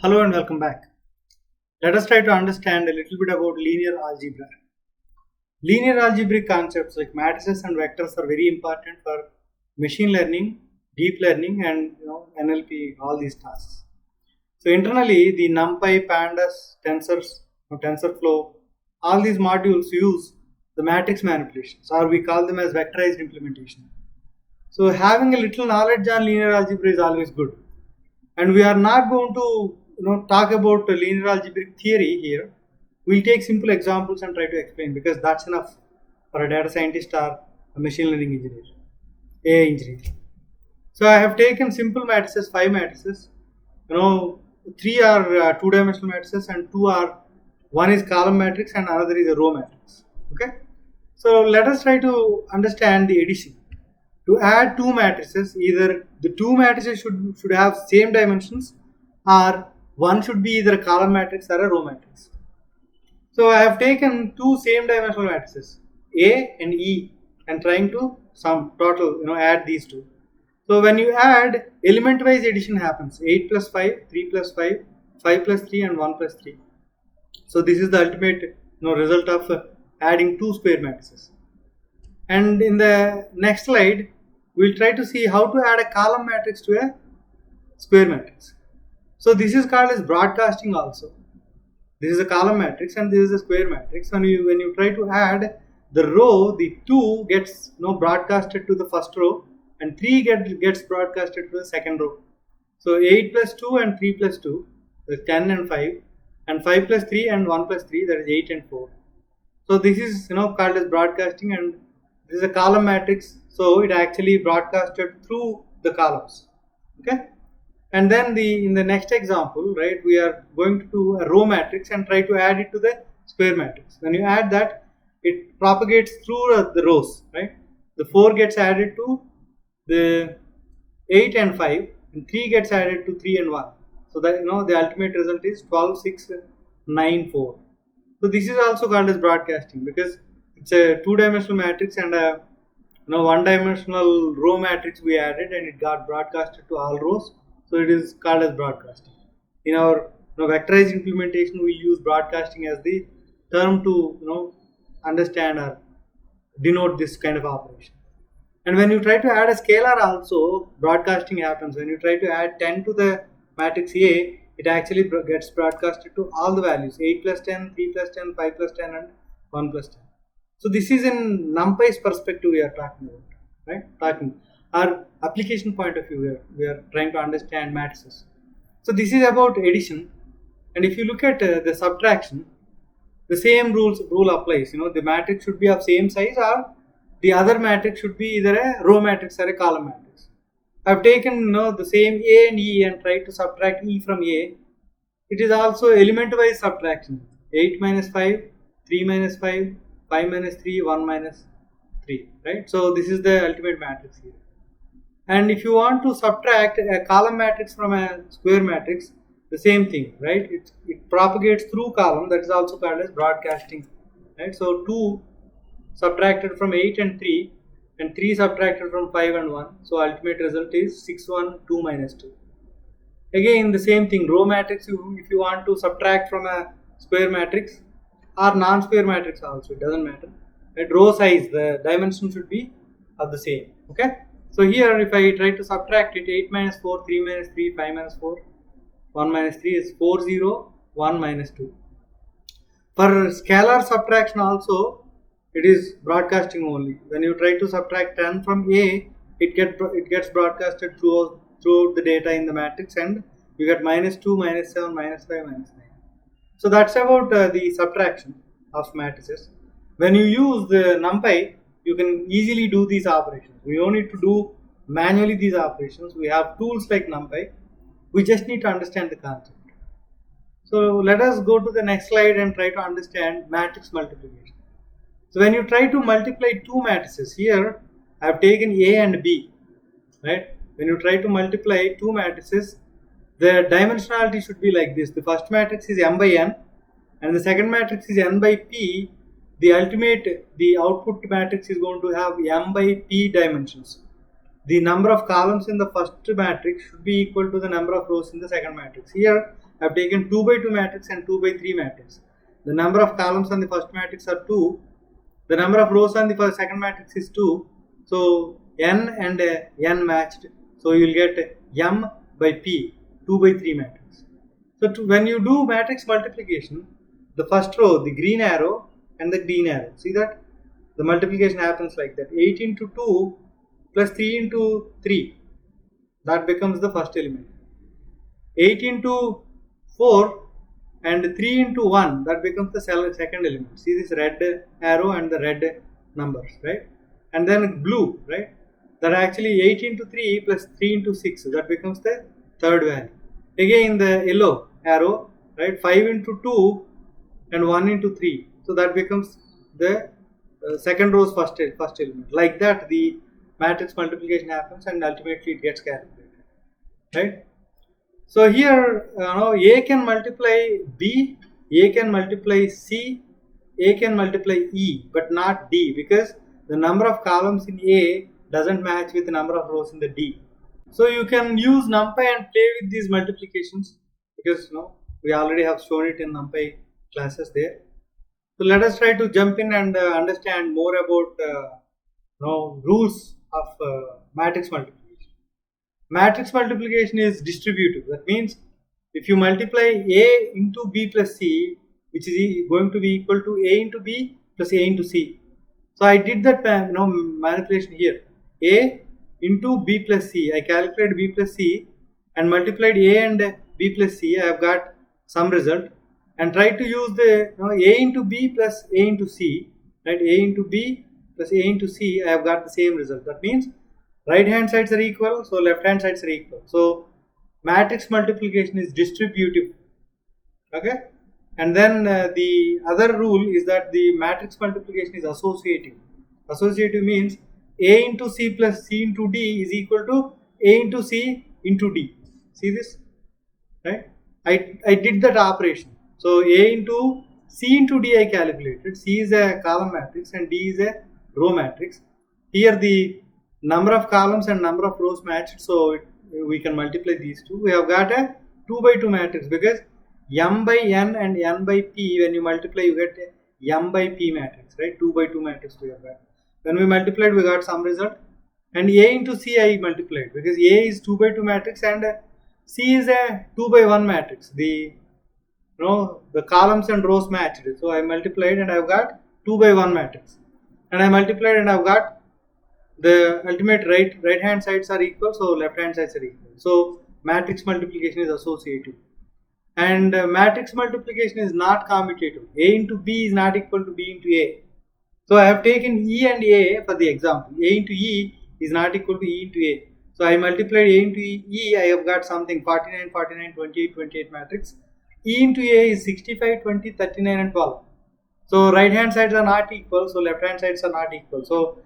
Hello and welcome back. Let us try to understand a little bit about linear algebra. Linear algebraic concepts like matrices and vectors are very important for machine learning, deep learning, and NLP, all these tasks. So internally, the NumPy, Pandas, Tensors, TensorFlow, all these modules use the matrix manipulations, or we call them as vectorized implementation. So having a little knowledge on linear algebra is always good. And we are not going to talk about linear algebraic theory here. We'll take simple examples and try to explain, because that's enough for a data scientist or a machine learning engineer, AI engineer. So I have taken simple matrices, 5 matrices. 3 are two-dimensional matrices and one is column matrix and another is a row matrix. Okay. So let us try to understand the addition. To add two matrices, either the two matrices should have same dimensions, or one should be either a column matrix or a row matrix. So I have taken two same dimensional matrices, A and E, and trying to add these two. So when you add, element wise addition happens: 8 plus 5, 3 plus 5, 5 plus 3, and 1 plus 3. So this is the ultimate result of adding two square matrices. And in the next slide, we'll try to see how to add a column matrix to a square matrix. So this is called as broadcasting also. This is a column matrix and this is a square matrix. When you try to add the row, the 2 gets broadcasted to the first row and 3 gets broadcasted to the second row. So 8 plus 2 and 3 plus 2 is 10 and 5, and 5 plus 3 and 1 plus 3, that is 8 and 4. So this is called as broadcasting, and this is a column matrix, so it actually broadcasted through the columns. Okay. And then in the next example, right, we are going to do a row matrix and try to add it to the square matrix. When you add that, it propagates through the rows, right? The 4 gets added to the 8 and 5, and 3 gets added to 3 and 1. So that the ultimate result is 12, 6, 9, 4. So this is also called as broadcasting, because it's a two-dimensional matrix and a one-dimensional row matrix we added, and it got broadcasted to all rows. So it is called as broadcasting. In our vectorized implementation, we use broadcasting as the term to understand or denote this kind of operation. And when you try to add a scalar also, broadcasting happens. When you try to add 10 to the matrix A, it actually gets broadcasted to all the values: 8 plus 10, 3 plus 10, 5 plus 10, and 1 plus 10. So this is in NumPy's perspective we are talking about, right? Our application point of view, we are trying to understand matrices. So this is about addition, and if you look at the subtraction, the same rule applies. The matrix should be of same size, or the other matrix should be either a row matrix or a column matrix. I've taken the same A and E and tried to subtract E from A. It is also element wise subtraction: 8 minus 5, 3 minus 5, 5 minus 3, 1 minus 3, right? So this is the ultimate matrix here. And if you want to subtract a column matrix from a square matrix, the same thing, right? It propagates through column. That is also called as broadcasting, right? So 2 subtracted from 8 and 3, and 3 subtracted from 5 and 1. So ultimate result is 6, 1, 2 minus 2. Again, the same thing, row matrix, if you want to subtract from a square matrix or non-square matrix also, it doesn't matter. At row size, the dimension should be of the same. Okay. So here, if I try to subtract it, 8 minus 4, 3 minus 3, 5 minus 4, 1 minus 3 is 4, 0, 1 minus 2. For scalar subtraction also, it is broadcasting only. When you try to subtract 10 from A, it gets broadcasted throughout the data in the matrix, and you get minus 2, minus 7, minus 5, minus 9. So that's about the subtraction of matrices. When you use the NumPy, you can easily do these operations. We don't need to do manually these operations. We have tools like NumPy. We just need to understand the concept. So let us go to the next slide and try to understand matrix multiplication. So when you try to multiply two matrices, here I have taken A and B, right? When you try to multiply two matrices, the dimensionality should be like this. The first matrix is m by n, and the second matrix is n by p. The output matrix is going to have m by p dimensions. The number of columns in the first matrix should be equal to the number of rows in the second matrix. Here I have taken 2 by 2 matrix and 2 by 3 matrix. The number of columns on the first matrix are 2. The number of rows on the second matrix is 2. So n and n matched. So you will get m by p, 2 by 3 matrix. So when you do matrix multiplication, the first row, the green arrow and the green arrow, see that the multiplication happens like that. 8 into 2 plus 3 into 3, that becomes the first element. 8 into 4 and 3 into 1, that becomes the second element. See this red arrow and the red numbers, right? And then blue, right? That actually 8 into 3 plus 3 into 6, that becomes the third value. Again the yellow arrow, right? 5 into 2 and 1 into 3, so that becomes the second row's first element. Like that the matrix multiplication happens and ultimately it gets calculated, right? So here A can multiply B, A can multiply C, A can multiply E, but not D, because the number of columns in A doesn't match with the number of rows in the D. So you can use NumPy and play with these multiplications, because we already have shown it in NumPy classes there. So let us try to jump in and understand more about rules of matrix multiplication. Matrix multiplication is distributive. That means if you multiply A into B plus C, which is going to be equal to A into B plus A into C. So I did that manipulation here. A into B plus C. I calculated B plus C and multiplied A and B plus C. I have got some result, and try to use the A into B plus A into C, right? A into B plus A into C, I have got the same result. That means right hand sides are equal, so left hand sides are equal. So matrix multiplication is distributive, okay? And then the other rule is that the matrix multiplication is associative. Associative means A into C plus C into D is equal to A into C into D. See this, right? I did that operation. So A into C into D I calculated. C is a column matrix and D is a row matrix. Here the number of columns and number of rows matched, so we can multiply these two. We have got a 2 by 2 matrix, because m by n and n by p, when you multiply you get a m by p matrix, right? 2 by 2 matrix we have got. When we multiplied we got some result, and A into C I multiplied, because A is 2 by 2 matrix and C is a 2 by 1 matrix. The columns and rows matched, so I multiplied and I've got 2 by 1 matrix, and I multiplied and I've got the ultimate right hand sides are equal, so left hand sides are equal. So matrix multiplication is associative, and matrix multiplication is not commutative. A into B is not equal to B into A. So I have taken E and A for the example. A into E is not equal to E into A. So I multiplied A into E, I have got something 49, 49, 28, 28 matrix. E into A is 65, 20, 39 and 12. So right hand sides are not equal, so left hand sides are not equal. So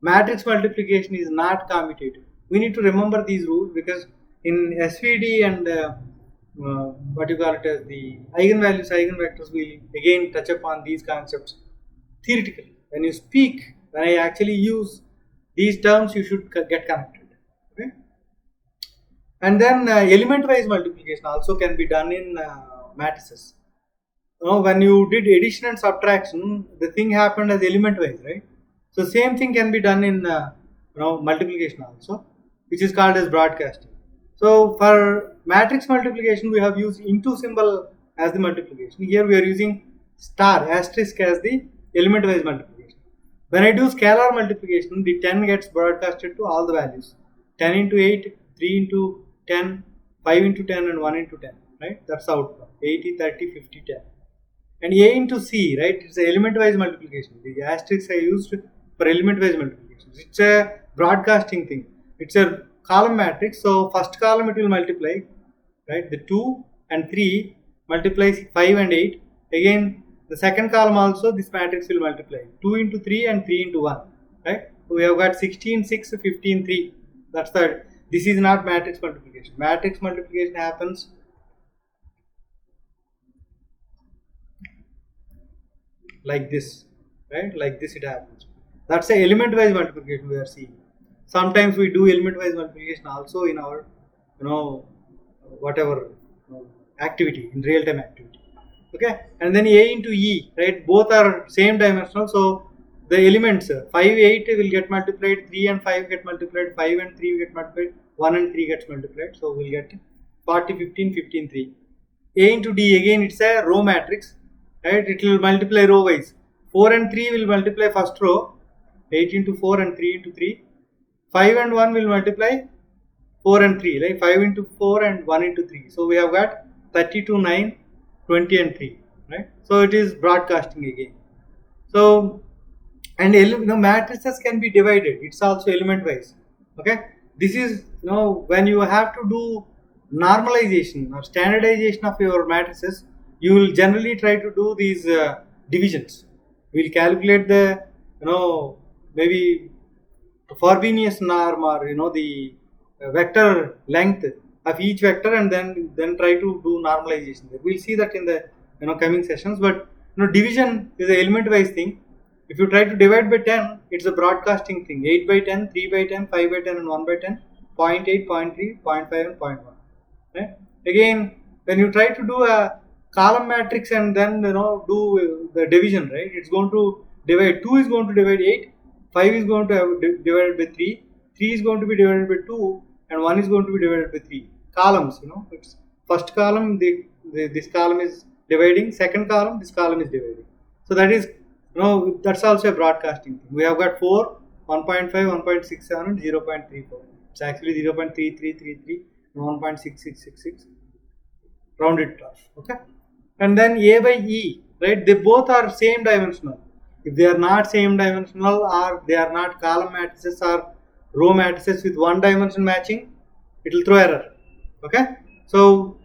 matrix multiplication is not commutative. We need to remember these rules, because in SVD and what you call it as the eigenvalues, eigenvectors, we will again touch upon these concepts theoretically. When you speak, when I actually use these terms, you should get connected. Okay? And then element wise multiplication also can be done in matrices. When you did addition and subtraction, the thing happened as element wise, right? So same thing can be done in multiplication also, which is called as broadcasting. So for matrix multiplication, we have used into symbol as the multiplication. Here we are using star asterisk as the element wise multiplication. When I do scalar multiplication, the 10 gets broadcasted to all the values. 10 into 8, 3 into 10, 5 into 10 and 1 into 10, right? That's the outcome. 80, 30, 50, 10. And A into C, right? It's an element wise multiplication. The asterisk I used for element wise multiplication. It's a broadcasting thing. It's a column matrix. So first column it will multiply, right? The 2 and 3 multiplies 5 and 8. Again, the second column also this matrix will multiply 2 into 3 and 3 into 1, right? So we have got 16, 6, 15, 3. That's the. This is not matrix multiplication. Matrix multiplication happens like this, right? Like this it happens. That's the element wise multiplication we are seeing. Sometimes we do element wise multiplication also in our whatever activity, in real-time activity. Okay, and then A into E, right? Both are same dimensional, so the elements 5, 8 will get multiplied, 3 and 5 get multiplied, 5 and 3 get multiplied, 1 and 3 gets multiplied. So we'll get 40, 15, 15, 3. A into D, again it's a row matrix, right? It will multiply row wise. 4 and 3 will multiply first row, 8 into 4 and 3 into 3. 5 and 1 will multiply 4 and 3, right? 5 into 4 and 1 into 3. So we have got 32, 9, 20 and 3, right? So it is broadcasting again. So, and matrices can be divided. It's also element wise. Okay, this is when you have to do normalization or standardization of your matrices, you will generally try to do these divisions. We'll calculate the maybe Frobenius norm or the vector length of each vector, and then try to do normalization. We'll see that in the coming sessions. But division is an element wise thing. If you try to divide by 10, it's a broadcasting thing. 8 by 10, 3 by 10, 5 by 10 and 1 by 10, 0.8, 0.3, 0.5 and 0.1. Right? Again, when you try to do a column matrix and then do the division, right? It's going to divide. 2 is going to divide 8, 5 is going to have divided by 3, 3 is going to be divided by 2, and 1 is going to be divided by 3. Columns, it's first column, this column is dividing, second column, this column is dividing. So that is, that's also a broadcasting thing. We have got 4, 1.5, 1.67 and 0.34. It's actually 0.3333 and 1.6666. Round it off. Okay. And then A by E, right? They both are same dimensional. If they are not same dimensional, or they are not column matrices or row matrices with one dimension matching, it will throw error. Okay. So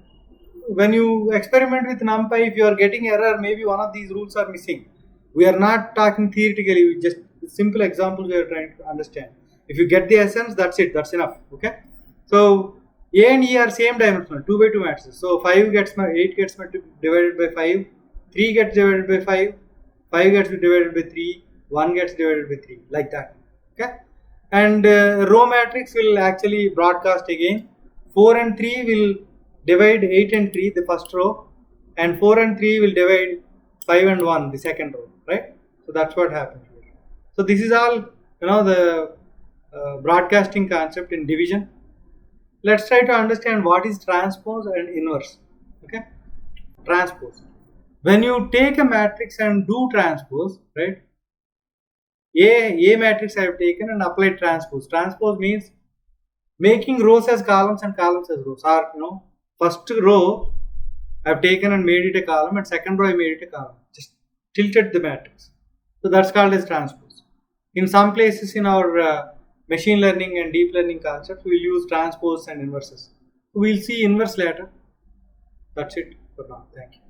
when you experiment with NumPy, if you are getting error, maybe one of these rules are missing. We are not talking theoretically, just simple examples we are trying to understand. If you get the essence, that's it, that's enough. Okay. So A and E are same dimensional, 2 by 2 matrices. So 8 gets divided by 5, 3 gets divided by 5, 5 gets divided by 3, 1 gets divided by 3, like that. Okay. And row matrix will actually broadcast again. 4 and 3 will divide 8 and 3, the first row, and 4 and 3 will divide 5 and 1, the second row, right? So that's what happens here. So this is all, the broadcasting concept in division. Let's try to understand what is transpose and inverse. Okay, transpose. When you take a matrix and do transpose, right? A matrix I have taken and applied transpose. Transpose means making rows as columns and columns as rows. Or first row I have taken and made it a column, and second row I made it a column. Just tilted the matrix. So that's called as transpose. In some places in our machine learning and deep learning concepts, we will use transpose and inverses. We'll see inverse later. That's it for now. Thank you.